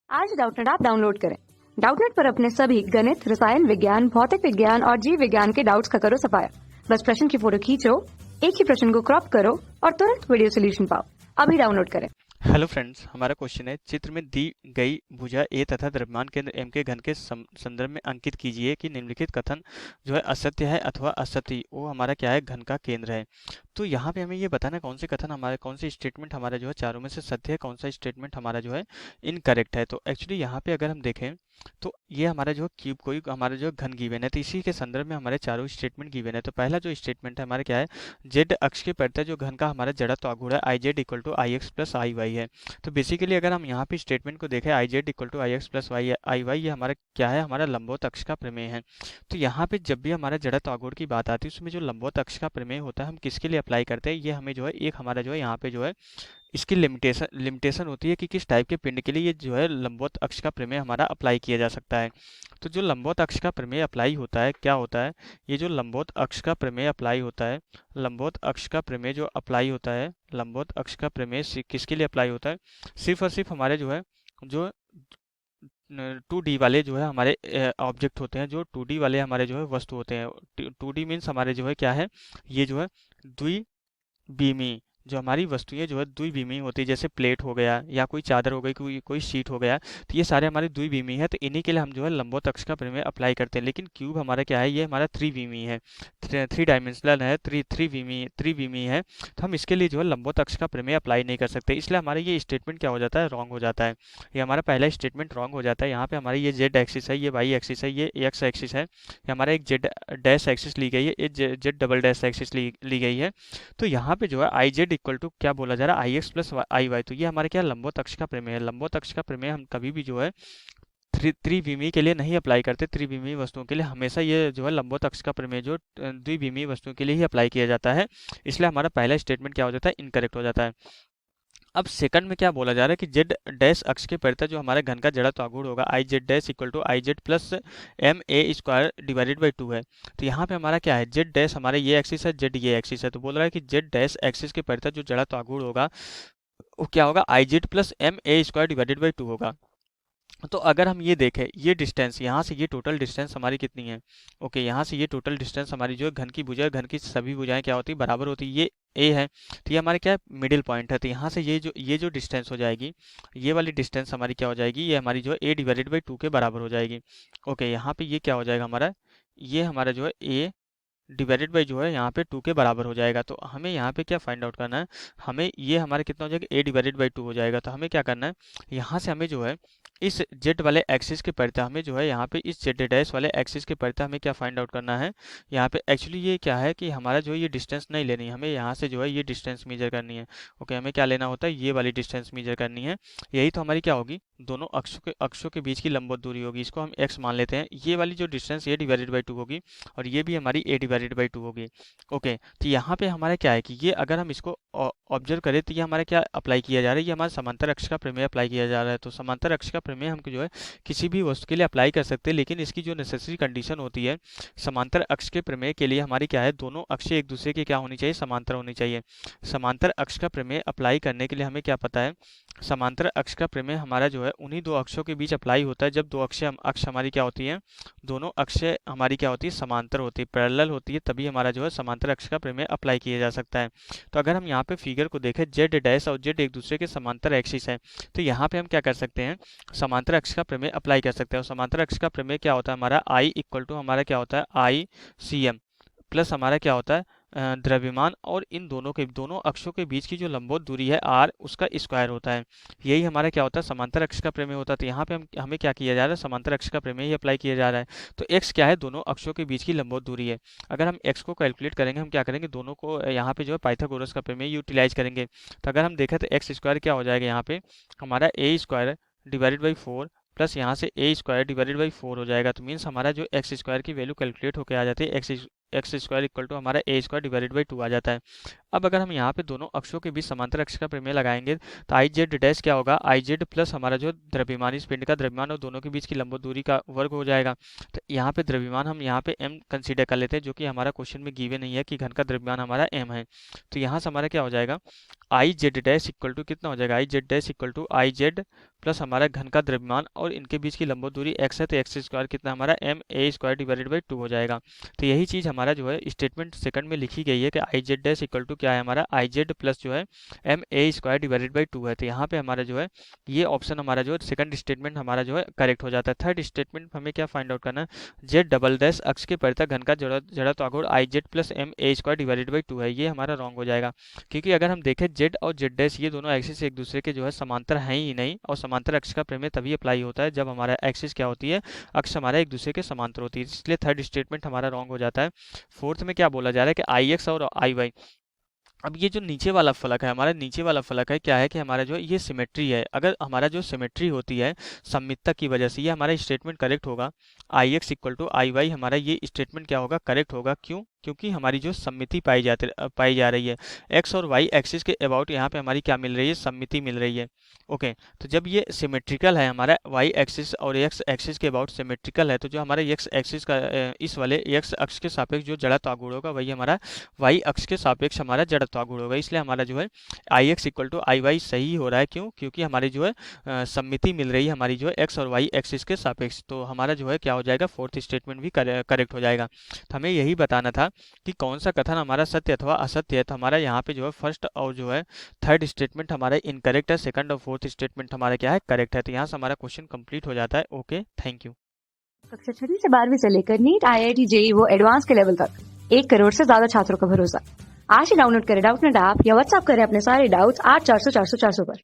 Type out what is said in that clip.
आज Doubtnut app download करें। Doubtnut पर अपने सभी गणित, रसायन विज्ञान, भौतिक विज्ञान और जीव विज्ञान के डाउट्स का करो सफाया। बस प्रश्न की फोटो खींचो, एक ही प्रश्न को क्रॉप करो और तुरंत वीडियो सोल्यूशन पाओ। अभी डाउनलोड करें। हेलो फ्रेंड्स, हमारा क्वेश्चन है चित्र में दी गई भुजा ए तथा द्रव्यमान केंद्र एम के घन के संदर्भ में अंकित कीजिए कि निम्नलिखित कथन जो है असत्य है अथवा असत्य वो हमारा क्या है घन का केंद्र है। तो यहाँ पे हमें ये बताना कौन से कथन हमारे कौन से स्टेटमेंट हमारा जो है चारों में से सत्य है, कौन सा स्टेटमेंट हमारा जो है इनकरेक्ट है। तो एक्चुअली यहाँ पे अगर हम देखें तो ये हमारा जो क्यूब कोई हमारा जो घन गिवन है, तो इसी के संदर्भ में हमारे चारों स्टेटमेंट गिवन है। तो पहला जो स्टेटमेंट है हमारा क्या है, जेड अक्ष के परितः जो घन का हमारा जड़त्व आघूर्ण है I Z equal to I X plus I Y है। तो बेसिकली अगर हम यहाँ पे स्टेटमेंट को देखें I Z equal to I X plus Y I Y, ये हमारा क्या है, हमारा लंबवत अक्ष का प्रमेय है। तो यहाँ पे जब भी हमारा जड़त्व आघूर्ण की बात आती है उसमें जो लंबवत अक्ष का प्रमेय होता है हम किसके लिए अप्लाई करते हैं, ये हमें जो है एक हमारा जो है यहाँ पे जो है इसकी लिमिटेशन होती है कि किस टाइप के पिंड के लिए ये जो है लंबवत अक्ष का प्रमेय हमारा अप्लाई किया जा सकता है। तो जो लंबवत अक्ष का प्रमेय अप्लाई होता है क्या होता है, ये जो लंबवत अक्ष का प्रमेय अप्लाई होता है, लंबवत अक्ष का प्रमेय जो अप्लाई होता है, लंबवत अक्ष का प्रमेय किसके लिए अप्लाई होता है, सिर्फ और सिर्फ हमारे जो है जो 2D वाले जो है हमारे ऑब्जेक्ट होते हैं, जो 2D वाले हमारे जो है वस्तु होते हैं। 2D मीन्स हमारे जो है क्या है, ये जो है द्विविमी जो हमारी वस्तुएं जो है द्विविमी होती है, जैसे प्लेट हो गया या कोई चादर हो गई, कोई शीट हो गया, तो ये सारे हमारे द्विविमी है। तो इन्हीं के लिए हम जो है लंबवत अक्ष का प्रमेय अप्लाई करते हैं। लेकिन क्यूब हमारा क्या है, ये हमारा त्रिविमी है, थ्री डायमेंशनल है, त्रिविमी है। तो हम इसके लिए जो है लंबवत अक्ष का प्रमेय अप्लाई नहीं कर सकते, इसलिए हमारा ये स्टेटमेंट क्या हो जाता है, रॉन्ग हो जाता है। ये हमारा पहला स्टेटमेंट रॉन्ग हो जाता है। यहाँ पे हमारी ये जेड एक्सिस है, ये वाई एक्सिस है, ये एक्स एक्सिस है, ये हमारा एक जेड डैश एक्सिस ली गई है, एक जेड डबल डैश एक्सिस ली गई है। तो यहाँ पे जो है आई जेड इक्वल टू क्या बोला जा रहा है, I X plus I Y. तो ये हमारे क्या लंबवत अक्ष का प्रमेय है। लंबवत अक्ष का प्रमेय हम कभी भी जो है त्रिविमी के लिए नहीं अप्लाई करते, त्रिविमी वस्तुओं के लिए हमेशा ये जो है लंबवत अक्ष का प्रमेय जो द्विविमी वस्तुओं के लिए ही अप्लाई किया जाता है। इसलिए हमारा पहला स्टेटमेंट क्या हो जाता है, इनकरेक्ट हो जाता है। अब सेकंड में क्या बोला जा रहा है कि जेड डैश अक्ष के परितः जो हमारे घन का जड़त्व आघूर्ण होगा I Z dash equal to I Z plus M A square divided by 2 है। तो यहाँ पे हमारा क्या है, जेड डैश हमारे ये एक्सिस है, जेड ये एक्सिस है। तो बोल रहा है कि जेड डैश एक्सिस के परितः जो जड़त्व आघूर्ण होगा वो क्या होगा, I Z plus M A square divided by 2 होगा। तो अगर हम ये देखें, ये डिस्टेंस यहाँ से ये टोटल डिस्टेंस हमारी कितनी है, ओके, यहाँ से ये टोटल डिस्टेंस हमारी जो है घन की भुजा, घन की सभी भुजाएं क्या होती है, बराबर होती है। ये ए है, तो ये हमारे क्या है, मिडिल पॉइंट है। तो यहाँ से ये जो डिस्टेंस हो जाएगी, ये वाली डिस्टेंस हमारी क्या हो जाएगी, ये हमारी जो है ए डिवाइडेड बाई 2 के बराबर हो जाएगी। ओके, यहाँ पे ये क्या हो जाएगा हमारा, ये हमारा जो है ए डिवाइडेड बाई जो है यहाँ पे 2 के बराबर हो जाएगा। तो हमें यहाँ पे क्या फाइंड आउट करना है, हमें ये हमारे कितना हो जाएगा, ए डिवाइडेड बाई 2 हो जाएगा। तो हमें क्या करना है, यहाँ से हमें जो है इस जेड वाले एक्सिस के परितः हमें जो है यहाँ पे इस जेड डैश वाले एक्सिस के परितः हमें क्या फाइंड आउट करना है, यहाँ पे एक्चुअली ये क्या है कि हमारा जो है ये डिस्टेंस नहीं लेनी है, हमें यहाँ से जो है ये डिस्टेंस मेजर करनी है। ओके, हमें क्या लेना होता है, ये वाली डिस्टेंस मेजर करनी है। यही तो हमारी क्या होगी, दोनों अक्षों के बीच की लंबवत दूरी होगी, इसको हम एक्स मान लेते हैं। ये वाली जो डिस्टेंस ए डिवाइडेड बाई 2 होगी और ये भी हमारी ए डिवाइडेड बाई 2 होगी। ओके, तो यहाँ पे हमारा क्या है कि ये अगर हम इसको ऑब्जर्व करें तो ये हमारा क्या अप्लाई किया जा रहा है, ये हमारा समांतर अक्ष का प्रमेय अप्लाई किया जा रहा है। तो समांतर अक्ष का प्रमेय हम जो है किसी भी वस्तु के लिए अप्लाई कर सकते हैं, लेकिन इसकी जो नेसेसरी कंडीशन होती है समांतर अक्ष के प्रमेय के लिए हमारी क्या है, दोनों अक्ष एक दूसरे के क्या होनी चाहिए, समांतर होनी चाहिए। समांतर अक्ष का प्रमेय अप्लाई करने के लिए हमें क्या पता है, समांतर अक्ष का प्रमेय हमारा जो है उन्हीं दो अक्षों के बीच अप्लाई होता है जब दो अक्ष हमारी क्या होती है, दोनों अक्ष हमारी क्या होती है, समांतर होती है, पैरेलल होती है, तभी हमारा जो है समांतर अक्ष का प्रमेय अप्लाई किया जा सकता है। तो अगर हम यहाँ पे फिगर को देखें, जेड डैश और जेड एक दूसरे के समांतर एक्सिस है, तो यहाँ पे हम क्या कर सकते हैं, समांतर अक्ष का प्रमेय अप्लाई कर सकते हैं। और समांतर अक्ष का प्रमेय क्या होता है हमारा, आई इक्वल टू हमारा क्या होता है, आई सी एम प्लस हमारा क्या होता है द्रव्यमान, और इन दोनों अक्षों के बीच की जो लंबवत दूरी है आर, उसका स्क्वायर होता है। यही हमारा क्या होता है, समांतर अक्ष का प्रमेय होता है। तो यहाँ पे हमें क्या किया जा रहा है, समांतर अक्ष का प्रमेय ही अप्लाई किया जा रहा है। तो एक्स क्या है, दोनों अक्षों के बीच की लंबवत दूरी है। अगर हम एक्स को कैलकुलेट करेंगे, हम क्या करेंगे, दोनों को यहाँ पे जो है पाइथागोरस का प्रमेय यूटिलाइज करेंगे। तो अगर हम देखें तो एक्स स्क्वायर क्या हो जाएगा, यहाँ पे हमारा ए स्क्वायर डिवाइडेड बाई 4 प्लस यहाँ से ए स्क्वायर डिवाइडेड बाई 4 हो जाएगा। तो मीन्स हमारा जो एक्स स्क्वायर की वैल्यू कैलकुलेट होकर आ जाती है, एक्स स्क्वायर इक्वल टू हमारा ए स्क्वायर डिवाइडेड बाई 2 आ जाता है। अब अगर हम यहाँ पे दोनों अक्षों के बीच समांतर अक्ष का प्रमेय लगाएंगे तो आई जेड डैश क्या होगा, आई जेड प्लस हमारा जो द्रव्यमान, इस पिंड का द्रव्यमान और दोनों के बीच की लंब दूरी का वर्ग हो जाएगा। तो यहाँ पे द्रव्यमान हम यहाँ पे m कंसीडर कर लेते हैं, जो कि हमारा क्वेश्चन में गिवन नहीं है कि घन का द्रव्यमान हमारा m है। तो यहाँ से हमारा क्या हो जाएगा, I Z dash equal to कितना हो जाएगा, I Z dash equal to I Z plus हमारा घन का द्रव्यमान और इनके बीच की लंब दूरी x है, तो एक्स स्क्वायर कितना हमारा m a square divided by 2 हो जाएगा। तो यही चीज़ हमारा जो है स्टेटमेंट सेकंड में लिखी गई है कि I Z dash equal to क्या है हमारा, आई जेड प्लस जो है m a square divided by 2 है। तो यहाँ पे हमारा जो है ये ऑप्शन हमारा जो है सेकंड स्टेटमेंट हमारा जो है करेक्ट हो जाता है। थर्ड स्टेटमेंट हमें क्या फाइंड आउट करना है, जेड डबल डैश अक्ष के परितः घन का जड़त्व आघूर्ण आई Z plus m a square divided by 2 है, ये हमारा रॉन्ग हो जाएगा। क्योंकि अगर हम देखें जेड और जेड डैश ये दोनों एक्सिस एक दूसरे के जो है समांतर हैं ही नहीं, और समांतर अक्ष का प्रमेय तभी अप्लाई होता है जब हमारा एक्सिस क्या होती है, अक्ष हमारा एक दूसरे के समांतर होती है, इसलिए थर्ड स्टेटमेंट हमारा रॉन्ग हो जाता है। फोर्थ में क्या बोला जा रहा है कि आई एक्स और आई वाई, अब ये जो नीचे वाला फलक है, हमारा नीचे वाला फलक है क्या है कि हमारा जो है ये सिमेट्री है। अगर हमारा जो सिमेट्री होती है सममितता की वजह से, ये हमारा स्टेटमेंट करेक्ट होगा। I X equal to I Y हमारा ये स्टेटमेंट क्या होगा, करेक्ट होगा। क्यों, क्योंकि हमारी जो सममिति पाई जा रही है, एक्स और वाई एक्सिस के अबाउट यहाँ पे हमारी क्या मिल रही है, सममिति मिल रही है। ओके, तो जब ये सिमेट्रिकल है, हमारा वाई एक्सिस और एक्स एक्सिस के अबाउट सिमेट्रिकल है, तो जो हमारा एक्स एक्सिस का इस वाले एक्स अक्ष के सापेक्ष जो जड़त्व आघूर्ण होगा वही हमारा वाई अक्ष के सापेक्ष हमारा जड़त्व आघूर्ण होगा। इसलिए हमारा जो है I X equal to I Y सही हो रहा है। क्यों, क्योंकि हमारी जो है सममिति मिल रही है हमारी जो है एक्स और वाई एक्सिस के सापेक्ष। तो हमारा जो है क्या हो जाएगा, फोर्थ स्टेटमेंट भी करेक्ट हो जाएगा। तो हमें यही बताना था कि कौन सा कथन हमारा सत्य अथवा असत्य है। तो हमारा यहाँ पे जो है फर्स्ट और जो है थर्ड स्टेटमेंट हमारा इनकरेक्ट है, सेकंड और फोर्थ स्टेटमेंट हमारा क्या है, करेक्ट है। तो यहाँ से हमारा क्वेश्चन कंप्लीट हो जाता है। Okay, thank you. कक्षा 6वीं से 12वीं से लेकर नीट, IIT, JEE वो एडवांस के लेवल तक 1 करोड़ से ज्यादा छात्रों का भरोसा। आज ही डाउनलोड करें डाउटनेट ऐप या व्हाट्सएप करें अपने सारे डाउट्स 8400 400 400 पर।